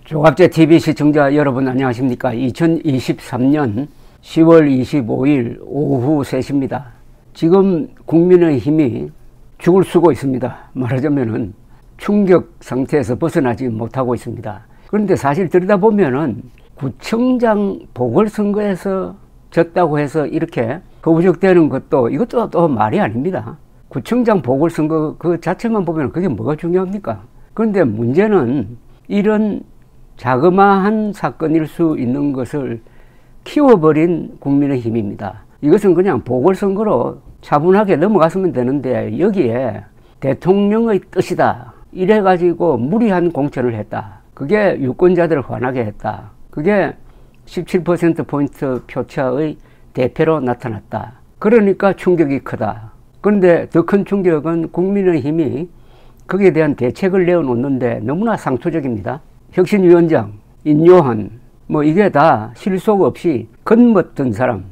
조갑제 TV 시청자 여러분 안녕하십니까. 2023년 10월 25일 오후 3시입니다. 지금 국민의힘이 죽을 쓰고 있습니다. 말하자면은 충격 상태에서 벗어나지 못하고 있습니다. 그런데 사실 들여다보면은 구청장 보궐선거에서 졌다고 해서 이렇게 거부적되는 것도 이것도 또 말이 아닙니다. 구청장 보궐선거 그 자체만 보면 그게 뭐가 중요합니까? 그런데 문제는 이런 자그마한 사건일 수 있는 것을 키워버린 국민의힘입니다. 이것은 그냥 보궐선거로 차분하게 넘어갔으면 되는데 여기에 대통령의 뜻이다 이래가지고 무리한 공천을 했다. 그게 유권자들을 화나게 했다. 그게 17%포인트 표차의 대패로 나타났다. 그러니까 충격이 크다. 그런데 더 큰 충격은 국민의힘이 거기에 대한 대책을 내어놓는데 너무나 상투적입니다. 혁신위원장, 인요한, 이게 다 실속 없이 겉멋든 사람,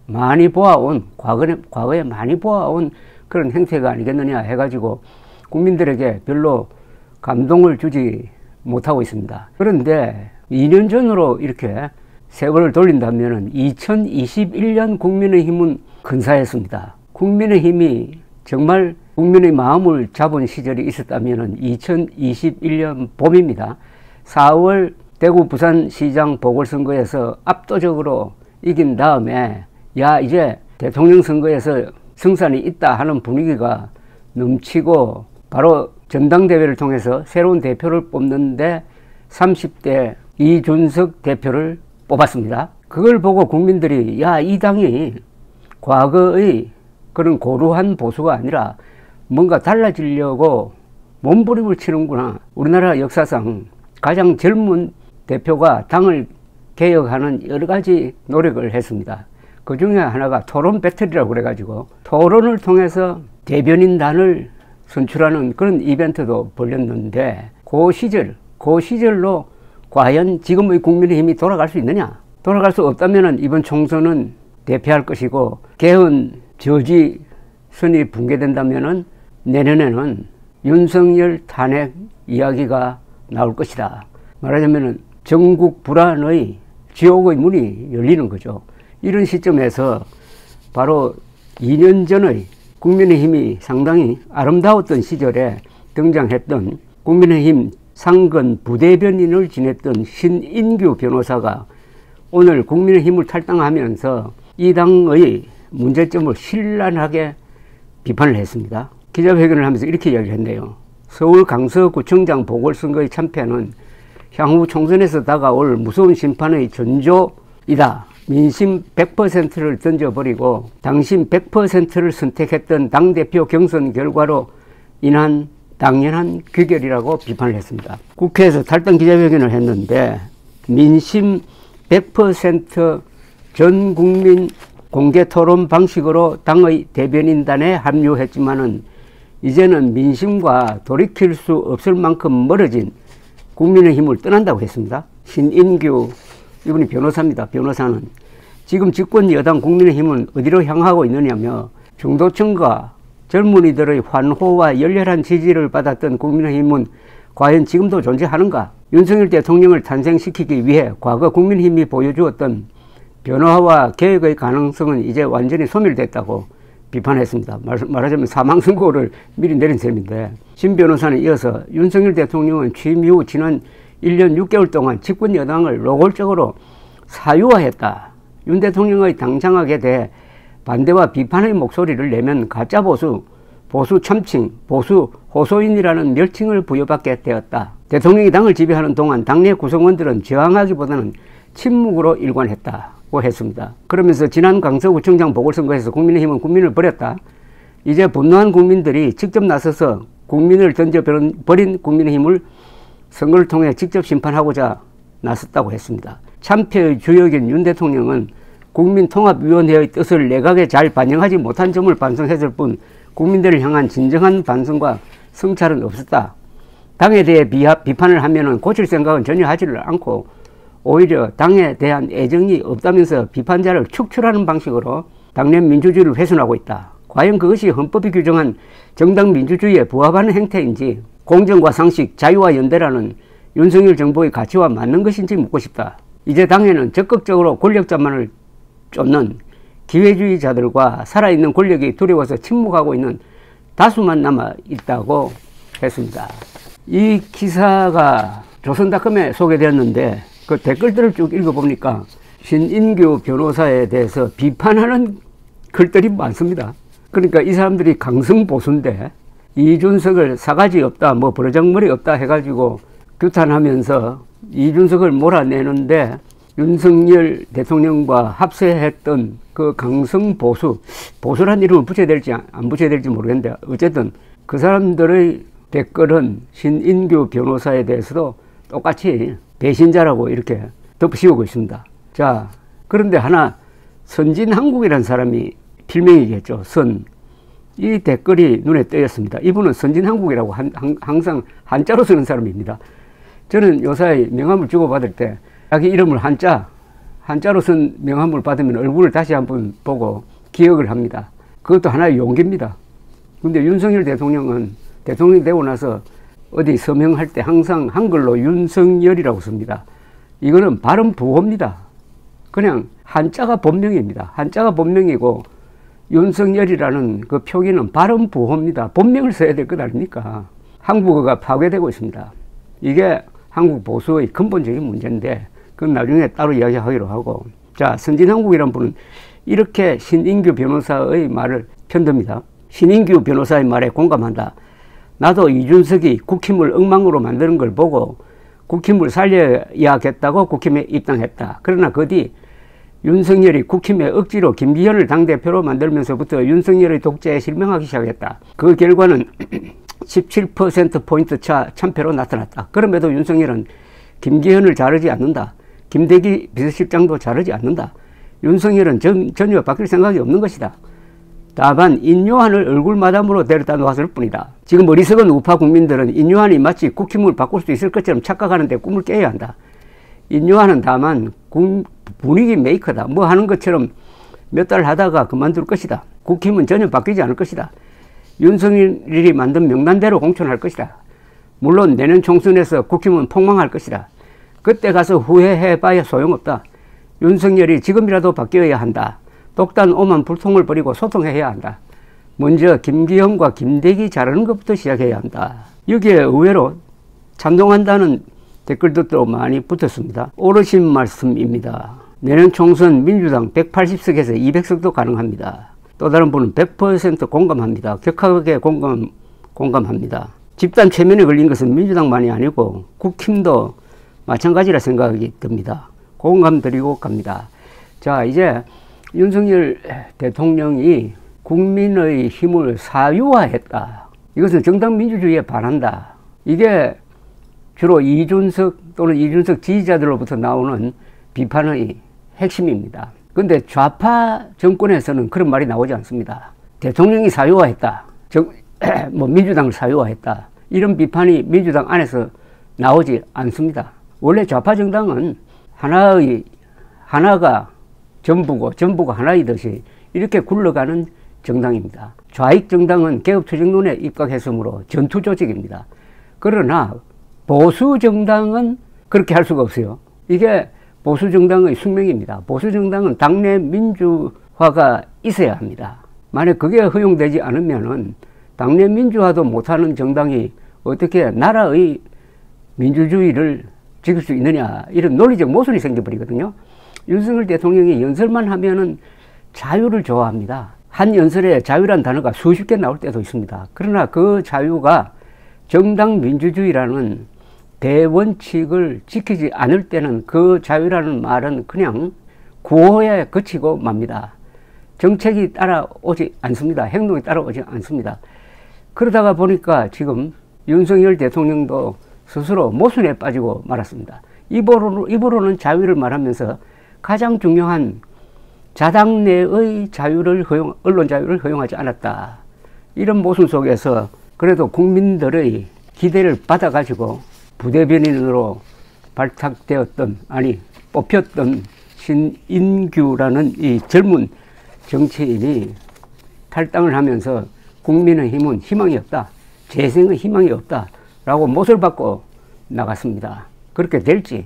많이 보아온, 과거에 많이 보아온 그런 행태가 아니겠느냐 해가지고 국민들에게 별로 감동을 주지 못하고 있습니다. 그런데 2년 전으로 이렇게 세월을 돌린다면 2021년 국민의힘은 근사했습니다. 국민의힘이 정말 국민의 마음을 잡은 시절이 있었다면 2021년 봄입니다. 4월 대구 부산시장 보궐선거에서 압도적으로 이긴 다음에 이제 대통령 선거에서 승산이 있다 하는 분위기가 넘치고 바로 전당대회를 통해서 새로운 대표를 뽑는데 30대 이준석 대표를 뽑았습니다. 그걸 보고 국민들이 이 당이 과거의 그런 고루한 보수가 아니라 뭔가 달라지려고 몸부림을 치는구나. 우리나라 역사상 가장 젊은 대표가 당을 개혁하는 여러 가지 노력을 했습니다. 그 중에 하나가 토론 배틀이라고 그래가지고 토론을 통해서 대변인단을 선출하는 그런 이벤트도 벌였는데 그 시절로 과연 지금의 국민의힘이 돌아갈 수 있느냐? 돌아갈 수 없다면 이번 총선은 대패할 것이고 개헌 저지선이 붕괴된다면 내년에는 윤석열 탄핵 이야기가 나올 것이다. 말하자면 전국 불안의 지옥의 문이 열리는 거죠. 이런 시점에서 바로 2년 전의 국민의힘이 상당히 아름다웠던 시절에 등장했던 국민의힘 상근 부대변인을 지냈던 신인규 변호사가 오늘 국민의힘을 탈당하면서 이 당의 문제점을 신랄하게 비판을 했습니다. 기자회견을 하면서 이렇게 이야기를 했네요. 서울 강서구청장 보궐선거의 참패는 향후 총선에서 다가올 무서운 심판의 전조이다. 민심 100%를 던져버리고 당신 100%를 선택했던 당대표 경선 결과로 인한 당연한 귀결이라고 비판을 했습니다. 국회에서 탈당 기자회견을 했는데 민심 100% 전 국민 공개 토론 방식으로 당의 대변인단에 합류했지만은 이제는 민심과 돌이킬 수 없을 만큼 멀어진 국민의힘을 떠난다고 했습니다. 신인규 이분이 변호사입니다. 변호사는 지금 집권 여당 국민의힘은 어디로 향하고 있느냐며 중도층과 젊은이들의 환호와 열렬한 지지를 받았던 국민의힘은 과연 지금도 존재하는가? 윤석열 대통령을 탄생시키기 위해 과거 국민의힘이 보여주었던 변화와 개혁의 가능성은 이제 완전히 소멸됐다고 비판했습니다. 말하자면 사망선고를 미리 내린 셈인데 신 변호사는 이어서 윤석열 대통령은 취임 이후 지난 1년 6개월 동안 집권 여당을 노골적으로 사유화했다. 윤 대통령의 당장학에 대해 반대와 비판의 목소리를 내면 가짜 보수, 보수 참칭, 보수 호소인이라는 멸칭을 부여받게 되었다. 대통령이 당을 지배하는 동안 당내 구성원들은 저항하기보다는 침묵으로 일관했다고 했습니다. 그러면서 지난 강서구청장 보궐선거에서 국민의힘은 국민을 버렸다. 이제 분노한 국민들이 직접 나서서 국민을 던져버린 국민의힘을 선거를 통해 직접 심판하고자 나섰다고 했습니다. 참패의 주역인 윤 대통령은 국민통합위원회의 뜻을 내각에 잘 반영하지 못한 점을 반성했을 뿐 국민들을 향한 진정한 반성과 성찰은 없었다. 당에 대해 비판을 하면 고칠 생각은 전혀 하지를 않고 오히려 당에 대한 애정이 없다면서 비판자를 축출하는 방식으로 당내 민주주의를 훼손하고 있다. 과연 그것이 헌법이 규정한 정당 민주주의에 부합하는 행태인지 공정과 상식, 자유와 연대라는 윤석열 정부의 가치와 맞는 것인지 묻고 싶다. 이제 당에는 적극적으로 권력자만을 쫓는 기회주의자들과 살아있는 권력이 두려워서 침묵하고 있는 다수만 남아있다고 했습니다. 이 기사가 조선닷컴에 소개되었는데 그 댓글들을 쭉 읽어보니까 신인규 변호사에 대해서 비판하는 글들이 많습니다. 그러니까 이 사람들이 강성보수인데 이준석을 사가지 없다, 뭐 버르장머리 없다 해가지고 규탄하면서 이준석을 몰아내는데 윤석열 대통령과 합세했던 그 강성보수, 보수란 이름을 붙여야 될지 안 붙여야 될지 모르겠는데 어쨌든 그 사람들의 댓글은 신인규 변호사에 대해서도 똑같이 배신자라고 이렇게 덮씌우고 있습니다. 자, 그런데 하나 선진한국이라는 사람이 필명이겠죠. 이 댓글이 눈에 띄었습니다. 이분은 선진한국이라고 항상 한자로 쓰는 사람입니다. 저는 요사이 명함을 주고받을 때 자기 이름을 한자로 쓴 명함을 받으면 얼굴을 다시 한번 보고 기억을 합니다. 그것도 하나의 용기입니다. 근데 윤석열 대통령은 대통령이 되고 나서 어디 서명할 때 항상 한글로 윤석열이라고 씁니다. 이거는 발음 부호입니다. 그냥 한자가 본명입니다. 한자가 본명이고 윤석열이라는 그 표기는 발음 부호입니다. 본명을 써야 될 것 아닙니까? 한국어가 파괴되고 있습니다. 이게 한국 보수의 근본적인 문제인데 그건 나중에 따로 이야기하기로 하고, 자, 선진한국이라는 분은 이렇게 신인규 변호사의 말을 편듭니다. 신인규 변호사의 말에 공감한다. 나도 이준석이 국힘을 엉망으로 만드는 걸 보고 국힘을 살려야겠다고 국힘에 입당했다. 그러나 그 뒤 윤석열이 국힘에 억지로 김기현을 당대표로 만들면서부터 윤석열의 독재에 실명하기 시작했다. 그 결과는 17%포인트 차 참패로 나타났다. 그럼에도 윤석열은 김기현을 자르지 않는다. 김대기 비서실장도 자르지 않는다. 윤석열은 전혀 바뀔 생각이 없는 것이다. 다만 인요한을 얼굴마담으로 데려다 놓았을 뿐이다. 지금 어리석은 우파 국민들은 인요한이 마치 국힘을 바꿀 수 있을 것처럼 착각하는데 꿈을 깨야 한다. 인요한은 다만 분위기 메이커다. 뭐 하는 것처럼 몇 달 하다가 그만둘 것이다. 국힘은 전혀 바뀌지 않을 것이다. 윤석열이 만든 명단대로 공천할 것이다. 물론 내년 총선에서 국힘은 폭망할 것이다. 그때 가서 후회해봐야 소용없다. 윤석열이 지금이라도 바뀌어야 한다. 독단 오만 불통을 버리고 소통해야 한다. 먼저 김기현과 김대기 자르는 것부터 시작해야 한다. 여기에 의외로 찬동한다는 댓글들도 많이 붙었습니다. 옳으신 말씀입니다. 내년 총선 민주당 180석에서 200석도 가능합니다. 또 다른 분은 100% 공감합니다. 격하게 공감합니다. 집단 최면에 걸린 것은 민주당만이 아니고 국힘도 마찬가지라 생각이 듭니다. 공감드리고 갑니다. 자, 이제 윤석열 대통령이 국민의 힘을 사유화했다. 이것은 정당 민주주의에 반한다. 이게 주로 이준석 또는 이준석 지지자들로부터 나오는 비판의 핵심입니다. 그런데 좌파 정권에서는 그런 말이 나오지 않습니다. 대통령이 사유화했다. 민주당을 사유화했다. 이런 비판이 민주당 안에서 나오지 않습니다. 원래 좌파 정당은 하나가 전부고 전부가 하나이듯이 이렇게 굴러가는 정당입니다. 좌익 정당은 개혁투쟁론에 입각했으므로 전투 조직입니다. 그러나 보수 정당은 그렇게 할 수가 없어요. 이게 보수 정당의 숙명입니다. 보수 정당은 당내 민주화가 있어야 합니다. 만약 그게 허용되지 않으면은 당내 민주화도 못하는 정당이 어떻게 나라의 민주주의를 지킬 수 있느냐, 이런 논리적 모순이 생겨버리거든요. 윤석열 대통령이 연설만 하면은 자유를 좋아합니다. 한 연설에 자유란 단어가 수십 개 나올 때도 있습니다. 그러나 그 자유가 정당 민주주의라는 대원칙을 지키지 않을 때는 그 자유라는 말은 그냥 구호에 그치고 맙니다. 정책이 따라오지 않습니다. 행동이 따라오지 않습니다. 그러다가 보니까 지금 윤석열 대통령도 스스로 모순에 빠지고 말았습니다. 입으로는 자유를 말하면서 가장 중요한 자당 내의 자유를 언론 자유를 허용하지 않았다. 이런 모순 속에서 그래도 국민들의 기대를 받아가지고 부대변인으로 뽑혔던 신인규라는 이 젊은 정치인이 탈당을 하면서 국민의힘은 희망이 없다. 재생의 희망이 없다. 라고 못을 받고 나갔습니다. 그렇게 될지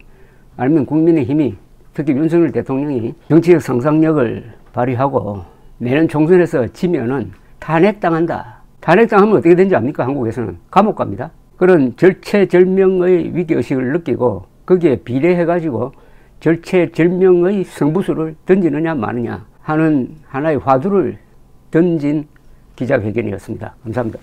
아니면 국민의힘이 특히 윤석열 대통령이 정치적 상상력을 발휘하고 내년 총선에서 지면은 탄핵당한다. 탄핵당하면 어떻게 되는지 압니까? 한국에서는 감옥 갑니다. 그런 절체절명의 위기의식을 느끼고 거기에 비례해가지고 절체절명의 승부수를 던지느냐 마느냐 하는 하나의 화두를 던진 기자회견이었습니다. 감사합니다.